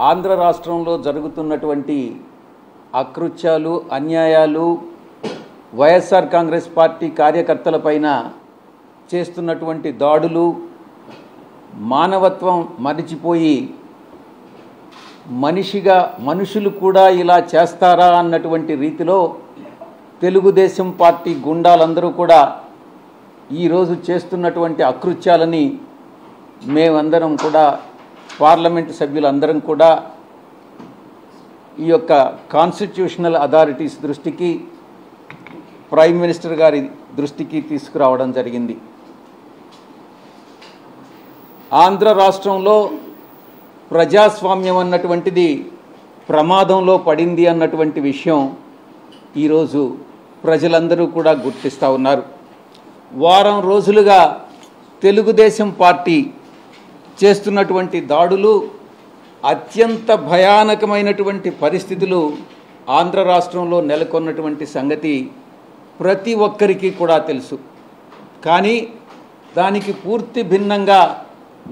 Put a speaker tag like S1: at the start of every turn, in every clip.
S1: ఆంధ్ర రాష్ట్రంలో జరుగుతున్నటువంటి అకృత్యాలు, అన్యాయాలు, వైఎస్ఆర్ కాంగ్రెస్ పార్టీ కార్యకర్తలపైన చేస్తున్నటువంటి దాడులు, మానవత్వం మరిచిపోయి మనుషులు కూడా ఇలా చేస్తారా అన్నటువంటి రీతిలో తెలుగుదేశం పార్టీ గుండాలందరూ కూడా ఈరోజు చేస్తున్నటువంటి అకృత్యాలని మేమందరం కూడా, పార్లమెంటు సభ్యులందరం కూడా ఈ యొక్క కాన్స్టిట్యూషనల్ అథారిటీస్ దృష్టికి, ప్రైమ్ మినిస్టర్ గారి దృష్టికి తీసుకురావడం జరిగింది. ఆంధ్ర రాష్ట్రంలో ప్రజాస్వామ్యం అన్నటువంటిది ప్రమాదంలో పడింది అన్నటువంటి విషయం ఈరోజు ప్రజలందరూ కూడా గుర్తిస్తూ ఉన్నారు. వారం రోజులుగా తెలుగుదేశం పార్టీ చేస్తున్నటువంటి దాడులు, అత్యంత భయానకమైనటువంటి పరిస్థితులు ఆంధ్ర రాష్ట్రంలో నెలకొన్నటువంటి సంగతి ప్రతి ఒక్కరికి కూడా తెలుసు. కానీ దానికి పూర్తి భిన్నంగా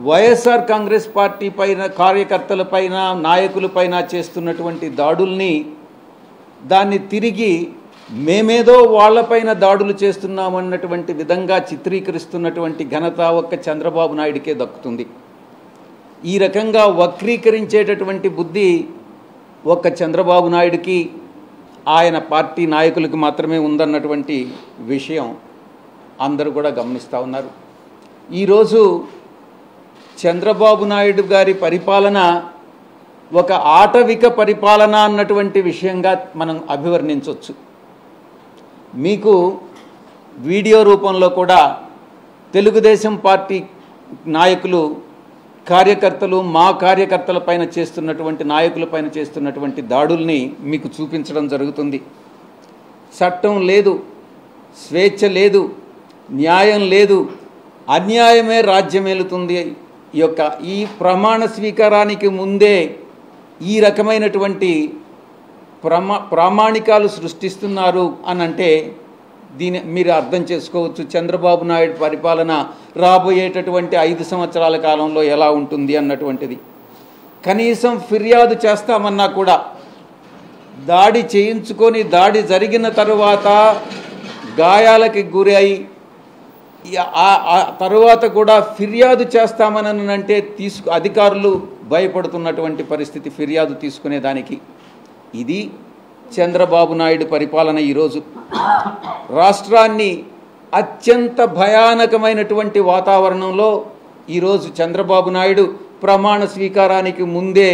S1: వైఎస్ఆర్ కాంగ్రెస్ పార్టీ పైన, కార్యకర్తలపైన, నాయకులపైన చేస్తున్నటువంటి దాడుల్ని, దాన్ని తిరిగి మేమేదో వాళ్లపైన దాడులు చేస్తున్నామన్నటువంటి విధంగా చిత్రీకరిస్తున్నటువంటి ఘనత ఒక్క చంద్రబాబు నాయుడికే దక్కుతుంది. ఈ రకంగా వక్రీకరించేటటువంటి బుద్ధి ఒక్క చంద్రబాబు నాయుడికి, ఆయన పార్టీ నాయకులకి మాత్రమే ఉందన్నటువంటి విషయం అందరూ కూడా గమనిస్తూ ఉన్నారు. ఈరోజు చంద్రబాబు నాయుడు గారి పరిపాలన ఒక ఆటవిక పరిపాలన అన్నటువంటి విషయంగా మనం అభివర్ణించవచ్చు. మీకు వీడియో రూపంలో కూడా తెలుగుదేశం పార్టీ నాయకులు, కార్యకర్తలు, మా కార్యకర్తలపైన చేస్తున్నటువంటి, నాయకులపైన చేస్తున్నటువంటి దాడుల్ని మీకు చూపించడం జరుగుతుంది. చట్టం లేదు, స్వేచ్ఛ లేదు, న్యాయం లేదు, అన్యాయమే రాజ్యమేలుతుంది. ఈ ప్రమాణ స్వీకారానికి ముందే ఈ రకమైనటువంటి ప్రామాణికాలు సృష్టిస్తున్నారు అని అంటే దీని మీరు అర్థం చేసుకోవచ్చు చంద్రబాబు నాయుడు పరిపాలన రాబోయేటటువంటి 5 సంవత్సరాల కాలంలో ఎలా ఉంటుంది అన్నటువంటిది. కనీసం ఫిర్యాదు చేస్తామన్నా కూడా, దాడి చేయించుకొని దాడి జరిగిన తరువాత గాయాలకి గురై ఆ తరువాత కూడా ఫిర్యాదు చేస్తామనంటే అధికారులు భయపడుతున్నటువంటి పరిస్థితి ఫిర్యాదు తీసుకునేదానికి. ఇది చంద్రబాబు నాయుడు పరిపాలన. ఈరోజు రాష్ట్రాన్ని అత్యంత భయానకమైనటువంటి వాతావరణంలో ఈరోజు చంద్రబాబు నాయుడు ప్రమాణ స్వీకారానికి ముందే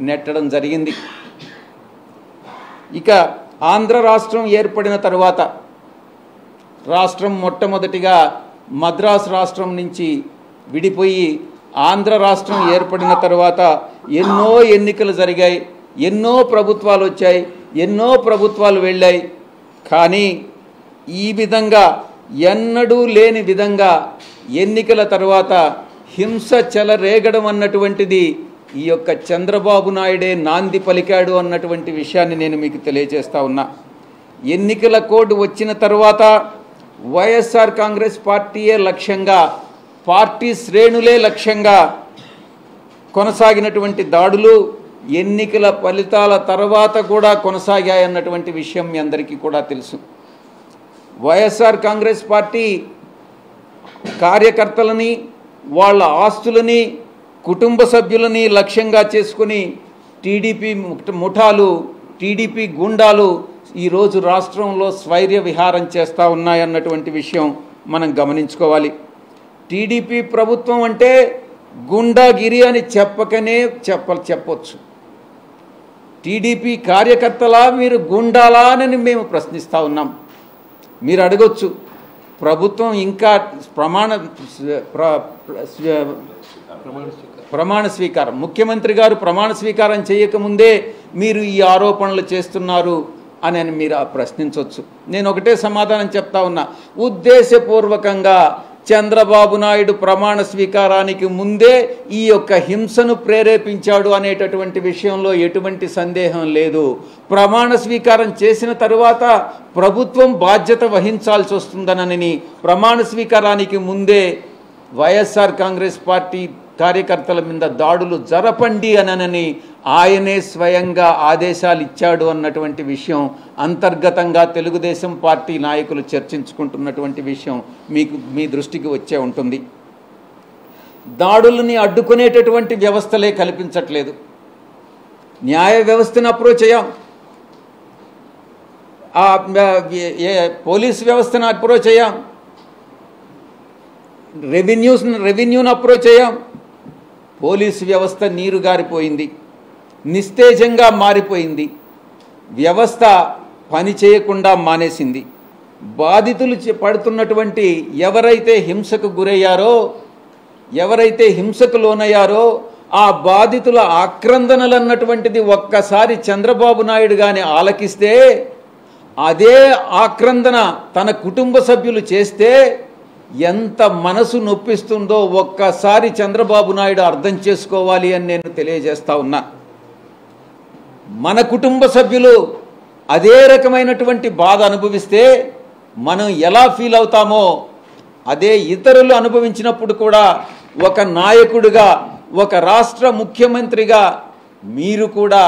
S1: నెట్టడం జరిగింది. ఇక ఆంధ్ర రాష్ట్రం ఏర్పడిన తరువాత రాష్ట్రం మొట్టమొదటిగా మద్రాసు రాష్ట్రం నుంచి విడిపోయి ఆంధ్ర రాష్ట్రం ఏర్పడిన తర్వాత ఎన్నో ఎన్నికలు జరిగాయి, ఎన్నో ప్రభుత్వాలు వచ్చాయి, ఎన్నో ప్రభుత్వాలు వెళ్ళాయి. కానీ ఈ విధంగా ఎన్నడూ లేని విధంగా ఎన్నికల తర్వాత హింస చెలరేగడం అన్నటువంటిది ఈ యొక్క చంద్రబాబు నాయుడే నాంది పలికాడు అన్నటువంటి విషయాన్ని నేను మీకు తెలియజేస్తా ఉన్నా. ఎన్నికల కోడ్ వచ్చిన తర్వాత వైఎస్ఆర్ కాంగ్రెస్ పార్టీయే లక్ష్యంగా, పార్టీ శ్రేణులే లక్ష్యంగా కొనసాగినటువంటి దాడులు ఎన్నికల ఫలితాల తర్వాత కూడా కొనసాగాయన్నటువంటి విషయం మీ అందరికీ కూడా తెలుసు. వైఎస్ఆర్ కాంగ్రెస్ పార్టీ కార్యకర్తలని, వాళ్ళ ఆస్తులని, కుటుంబ సభ్యులని లక్ష్యంగా చేసుకుని టీడీపీ ముఠాలు, టీడీపీ గుండాలు ఈరోజు రాష్ట్రంలో స్వైర్య విహారం చేస్తూ ఉన్నాయన్నటువంటి విషయం మనం గమనించుకోవాలి. టీడీపీ ప్రభుత్వం అంటే గుండాగిరి అని చెప్పొచ్చు. టీడీపీ కార్యకర్తలా, మీరు గుండాలా అని మేము ప్రశ్నిస్తూ ఉన్నాం. మీరు అడగొచ్చు, ప్రభుత్వం ఇంకా ప్రమాణ స్వీకారం, ముఖ్యమంత్రి గారు ప్రమాణ స్వీకారం చేయకముందే మీరు ఈ ఆరోపణలు చేస్తున్నారు అని మీరు ప్రశ్నించవచ్చు. నేను ఒకటే సమాధానం చెప్తా ఉన్నా, ఉద్దేశపూర్వకంగా చంద్రబాబు నాయుడు ప్రమాణ స్వీకారానికి ముందే ఈ యొక్క హింసను ప్రేరేపించాడు అనేటటువంటి విషయంలో ఎటువంటి సందేహం లేదు. ప్రమాణ స్వీకారం చేసిన తరువాత ప్రభుత్వం బాధ్యత వహించాల్సి వస్తుందనని ప్రమాణ స్వీకారానికి ముందే వైఎస్ఆర్ కాంగ్రెస్ పార్టీ కార్యకర్తల మీద దాడులు జరపండి అనని ఆయనే స్వయంగా ఆదేశాలు ఇచ్చాడు అన్నటువంటి విషయం అంతర్గతంగా తెలుగుదేశం పార్టీ నాయకులు చర్చించుకుంటున్నటువంటి విషయం మీ దృష్టికి వచ్చే ఉంటుంది. దాడులని అడ్డుకునేటటువంటి వ్యవస్థలే కల్పించట్లేదు. న్యాయ వ్యవస్థను అప్రోచ్ అయ్యాం, పోలీస్ వ్యవస్థను అప్రోచ్ అయ్యాం, రెవెన్యూను అప్రోచ్ అయ్యాం. పోలీసు వ్యవస్థ నీరు గారిపోయింది, నిస్తేజంగా మారిపోయింది. వ్యవస్థ పని చేయకుండా మానేసింది. బాధితులు పడుతున్నటువంటి ఎవరైతే హింసకు గురయ్యారో, ఎవరైతే హింసకు లోనయ్యారో ఆ బాధితుల ఆక్రందనలు అన్నటువంటిది ఒక్కసారి చంద్రబాబు నాయుడు గాని ఆలకిస్తే, అదే ఆక్రందన తన కుటుంబ సభ్యులు చేస్తే ఎంత మనసు నొప్పిస్తుందో ఒక్కసారి చంద్రబాబు నాయుడు అర్థం చేసుకోవాలి అని నేను తెలియజేస్తా ఉన్నా. మన కుటుంబ సభ్యులు అదే రకమైనటువంటి బాధ అనుభవిస్తే మనం ఎలా ఫీల్ అవుతామో అదే ఇతరులు అనుభవించినప్పుడు కూడా ఒక నాయకుడిగా, ఒక రాష్ట్ర ముఖ్యమంత్రిగా మీరు కూడా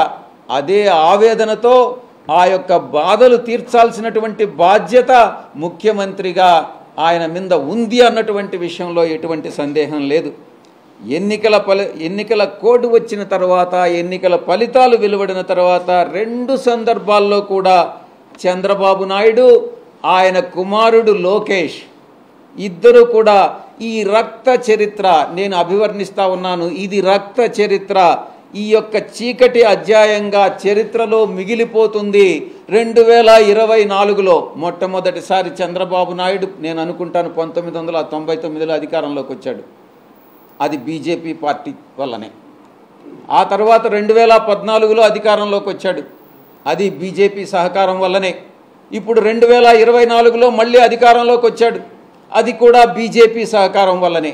S1: అదే ఆవేదనతో ఆ యొక్క బాధలు తీర్చాల్సినటువంటి బాధ్యత ముఖ్యమంత్రిగా ఆయన మీద ఉంది అన్నటువంటి విషయంలో ఎటువంటి సందేహం లేదు. ఎన్నికల కోడ్ వచ్చిన తర్వాత, ఎన్నికల ఫలితాలు వెలువడిన తర్వాత 2 సందర్భాల్లో కూడా చంద్రబాబు నాయుడు, ఆయన కుమారుడు లోకేష్ ఇద్దరు కూడా ఈ రక్త చరిత్ర నేను అభివర్ణిస్తా ఉన్నాను. ఇది రక్త చరిత్ర, ఈ యొక్క చీకటి అధ్యాయంగా చరిత్రలో మిగిలిపోతుంది. 2024లో మొట్టమొదటిసారి చంద్రబాబు నాయుడు నేను అనుకుంటాను 1999లో అధికారంలోకి వచ్చాడు. అది బీజేపీ పార్టీ వల్లనే. ఆ తర్వాత 2014లో అధికారంలోకి వచ్చాడు. అది బీజేపీ సహకారం వల్లనే. ఇప్పుడు 2024లో మళ్ళీ అధికారంలోకి వచ్చాడు. అది కూడా బీజేపీ సహకారం వల్లనే.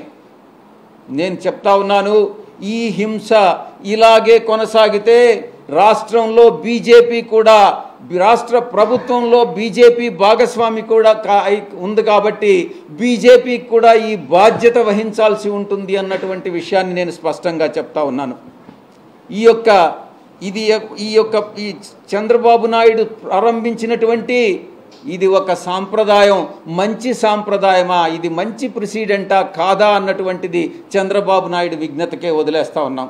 S1: నేను చెప్తా ఉన్నాను, ఈ హింస ఇలాగే కొనసాగితే రాష్ట్రంలో బీజేపీ కూడా, రాష్ట్ర ప్రభుత్వంలో బీజేపీ భాగస్వామి కూడా ఉంది కాబట్టి బీజేపీకి కూడా ఈ బాధ్యత వహించాల్సి ఉంటుంది అన్నటువంటి విషయాన్ని నేను స్పష్టంగా చెప్తా ఉన్నాను. ఈ చంద్రబాబు నాయుడు ప్రారంభించినటువంటి ఇది ఒక సాంప్రదాయం, మంచి సాంప్రదాయమా, ఇది మంచి ప్రెసిడెంటా కాదా అన్నటువంటిది చంద్రబాబు నాయుడు విజ్ఞతకే వదిలేస్తా ఉన్నాం.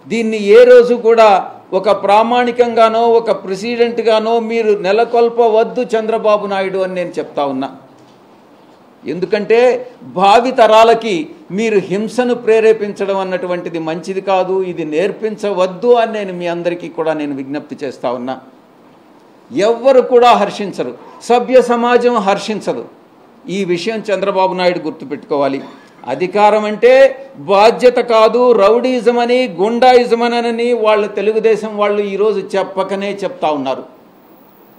S1: దీన్ని ఏ రోజు కూడా ఒక ప్రామాణికంగానో ఒక ప్రెసిడెంట్గానో మీరు నెలకొల్పవద్దు చంద్రబాబు నాయుడు అని నేను చెప్తా ఉన్నా. ఎందుకంటే భావి తరాలకి మీరు హింసను ప్రేరేపించడం అన్నటువంటిది మంచిది కాదు, ఇది నేర్పించవద్దు అని నేను మీ అందరికీ కూడా నేను విజ్ఞప్తి చేస్తా ఉన్నా. ఎవ్వరు కూడా హర్షించరు, సభ్య సమాజం హర్షించదు. ఈ విషయం చంద్రబాబు నాయుడు గుర్తుపెట్టుకోవాలి. అధికారం అంటే బాధ్యత కాదు, రౌడీజం అని, గుండాయిజం అని వాళ్ళు తెలుగుదేశం వాళ్ళు ఈరోజు చెప్పకనే చెప్తా ఉన్నారు.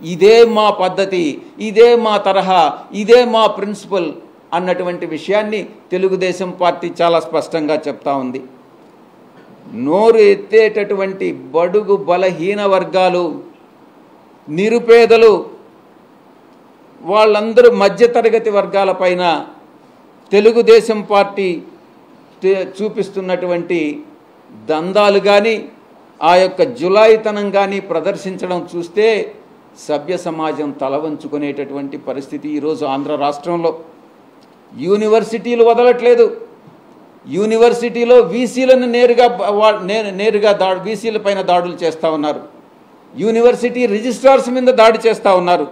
S1: ఇదే మా పద్ధతి, ఇదే మా తరహా, ఇదే మా ప్రిన్సిపల్ అన్నటువంటి విషయాన్ని తెలుగుదేశం పార్టీ చాలా స్పష్టంగా చెప్తా ఉంది. నోరు ఎత్తేటటువంటి బడుగు బలహీన వర్గాలు, నిరుపేదలు, వాళ్ళందరూ మధ్యతరగతి వర్గాలపైన తెలుగుదేశం పార్టీ చూపిస్తున్నటువంటి దందాలు కానీ, ఆ యొక్క జులాయితనం కానీ ప్రదర్శించడం చూస్తే సభ్య సమాజం తల వంచుకునేటటువంటి పరిస్థితి ఈరోజు ఆంధ్ర రాష్ట్రంలో. యూనివర్సిటీలు వదలట్లేదు. యూనివర్సిటీలో వీసీలను నేరుగా వీసీల పైన దాడులు చేస్తూ ఉన్నారు. యూనివర్సిటీ రిజిస్ట్రార్స్ మీద దాడి చేస్తూ ఉన్నారు.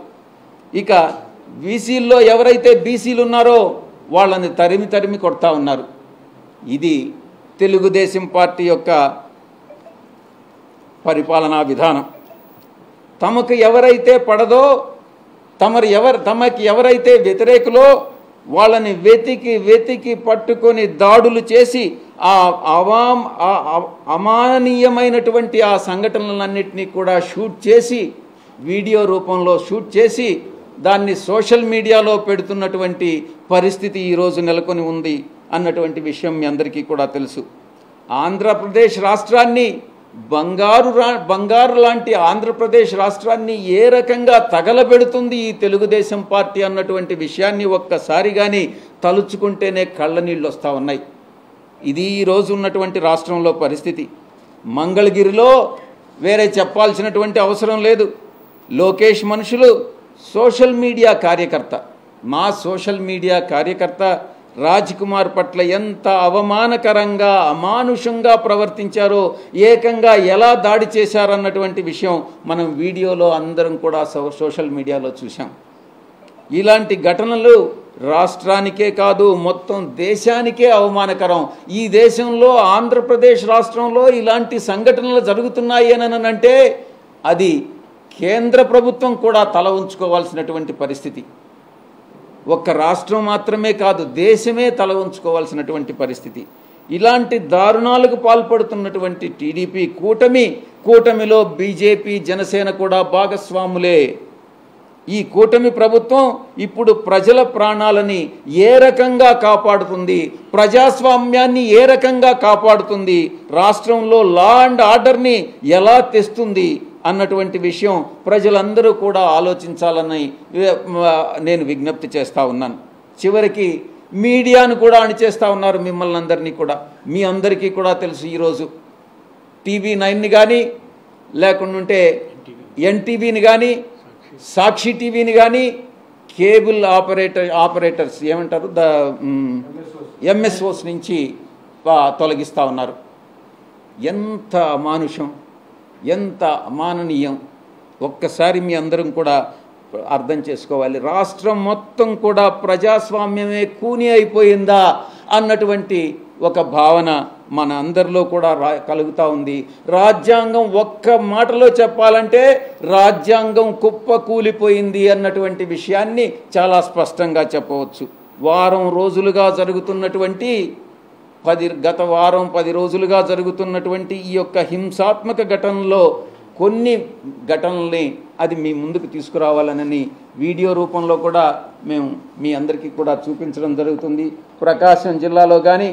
S1: ఇక వీసీల్లో ఎవరైతే బీసీలు ఉన్నారో వాళ్ళని తరిమి కొడతా ఉన్నారు. ఇది తెలుగుదేశం పార్టీ యొక్క పరిపాలనా విధానం. తమకు ఎవరైతే పడదో, తమకి ఎవరైతే వ్యతిరేకులో వాళ్ళని వెతికి పట్టుకొని దాడులు చేసి అమాననీయమైనటువంటి ఆ సంఘటనలన్నింటినీ కూడా షూట్ చేసి, వీడియో రూపంలో షూట్ చేసి దాన్ని సోషల్ మీడియాలో పెడుతున్నటువంటి పరిస్థితి ఈరోజు నెలకొని ఉంది అన్నటువంటి విషయం మీ అందరికీ కూడా తెలుసు. ఆంధ్రప్రదేశ్ రాష్ట్రాన్ని, బంగారు లాంటి ఆంధ్రప్రదేశ్ రాష్ట్రాన్ని ఏ రకంగా తగలబెడుతుంది ఈ తెలుగుదేశం పార్టీ అన్నటువంటి విషయాన్ని ఒక్కసారి కానీ తలుచుకుంటేనే కళ్ళ నీళ్ళు వస్తూ ఉన్నాయి. ఇది ఈరోజు ఉన్నటువంటి రాష్ట్రంలో పరిస్థితి. మంగళగిరిలో వేరే చెప్పాల్సినటువంటి అవసరం లేదు. లోకేష్ మనుషులు సోషల్ మీడియా కార్యకర్త, మా సోషల్ మీడియా కార్యకర్త రాజ్ కుమార్ పట్ల ఎంత అవమానకరంగా అమానుషంగా ప్రవర్తించారో, ఏకంగా ఎలా దాడి చేశారన్నటువంటి విషయం మనం వీడియోలో అందరం కూడా సోషల్ మీడియాలో చూసాం. ఇలాంటి ఘటనలు రాష్ట్రానికే కాదు మొత్తం దేశానికే అవమానకరం. ఈ దేశంలో ఆంధ్రప్రదేశ్ రాష్ట్రంలో ఇలాంటి సంఘటనలు జరుగుతున్నాయి అని అంటే అది కేంద్ర ప్రభుత్వం కూడా తల ఉంచుకోవాల్సినటువంటి పరిస్థితి. ఒక్క రాష్ట్రం మాత్రమే కాదు, దేశమే తల ఉంచుకోవాల్సినటువంటి పరిస్థితి. ఇలాంటి దారుణాలకు పాల్పడుతున్నటువంటి టీడీపీ కూటమిలో బీజేపీ, జనసేన కూడా భాగస్వాములే. ఈ కూటమి ప్రభుత్వం ఇప్పుడు ప్రజల ప్రాణాలని ఏ రకంగా కాపాడుతుంది, ప్రజాస్వామ్యాన్ని ఏ రకంగా కాపాడుతుంది, రాష్ట్రంలో లా అండ్ ఆర్డర్ని ఎలా తెస్తుంది అన్నటువంటి విషయం ప్రజలందరూ కూడా ఆలోచించాలని నేను విజ్ఞప్తి చేస్తూ ఉన్నాను. చివరికి మీడియాను కూడా అణిచేస్తూ ఉన్నారు మిమ్మల్ని అందరినీ కూడా. మీ అందరికీ కూడా తెలుసు, ఈరోజు TV9ని కానీ, లేకుంటే NTVని కానీ, సాక్షి టీవీని కానీ, కేబుల్ ఆపరేటర్స్ ఏమంటారు MSOs నుంచి తొలగిస్తూ ఉన్నారు. ఎంత అమానుషం, ఎంత అమాననీయం ఒక్కసారి మీ అందరం కూడా అర్థం చేసుకోవాలి. రాష్ట్రం మొత్తం కూడా ప్రజాస్వామ్యమే కూని అయిపోయిందా అన్నటువంటి ఒక భావన మన అందరిలో కూడా కలుగుతూ ఉంది. రాజ్యాంగం ఒక్క మాటలో చెప్పాలంటే రాజ్యాంగం కుప్ప కూలిపోయింది అన్నటువంటి విషయాన్ని చాలా స్పష్టంగా చెప్పవచ్చు. వారం రోజులుగా జరుగుతున్నటువంటి గత వారం 10 రోజులుగా జరుగుతున్నటువంటి ఈ యొక్క హింసాత్మక ఘటనలో కొన్ని ఘటనల్ని అది మీ ముందుకు తీసుకురావాలని వీడియో రూపంలో కూడా మేము మీ అందరికీ కూడా చూపించడం జరుగుతుంది. ప్రకాశం జిల్లాలో కానీ,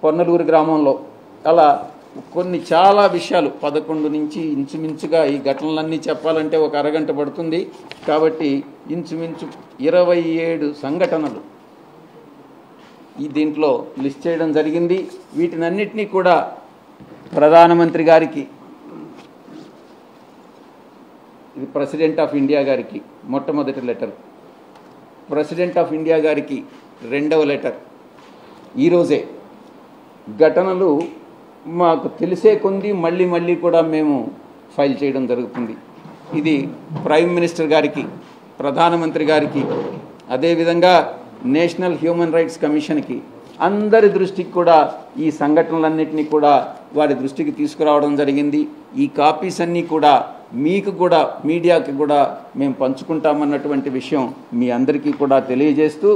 S1: పొన్నలూరు గ్రామంలో అలా కొన్ని చాలా విషయాలు 11 నుంచి ఇంచుమించుగా ఈ ఘటనలన్నీ చెప్పాలంటే ఒక అరగంట పడుతుంది. కాబట్టి ఇంచుమించు 27 సంఘటనలు దీంట్లో లిస్ట్ చేయడం జరిగింది. వీటినన్నిటినీ కూడా ప్రధానమంత్రి గారికి, ఇది ప్రెసిడెంట్ ఆఫ్ ఇండియా గారికి మొట్టమొదటి లెటర్, ప్రెసిడెంట్ ఆఫ్ ఇండియా గారికి రెండవ లెటర్. ఈరోజే ఘటనలు మాకు తెలిసే కొంది మళ్ళీ కూడా మేము ఫైల్ చేయడం జరుగుతుంది. ఇది ప్రైమ్ మినిస్టర్ గారికి, ప్రధానమంత్రి గారికి, అదేవిధంగా నేషనల్ హ్యూమన్ రైట్స్ కమిషన్కి, అందరి దృష్టికి కూడా ఈ సంఘటనలన్నింటినీ కూడా వారి దృష్టికి తీసుకురావడం జరిగింది. ఈ కాపీస్ అన్నీ కూడా మీకు కూడా, మీడియాకి కూడా మేము పంచుకుంటామన్నటువంటి విషయం మీ అందరికీ కూడా తెలియజేస్తూ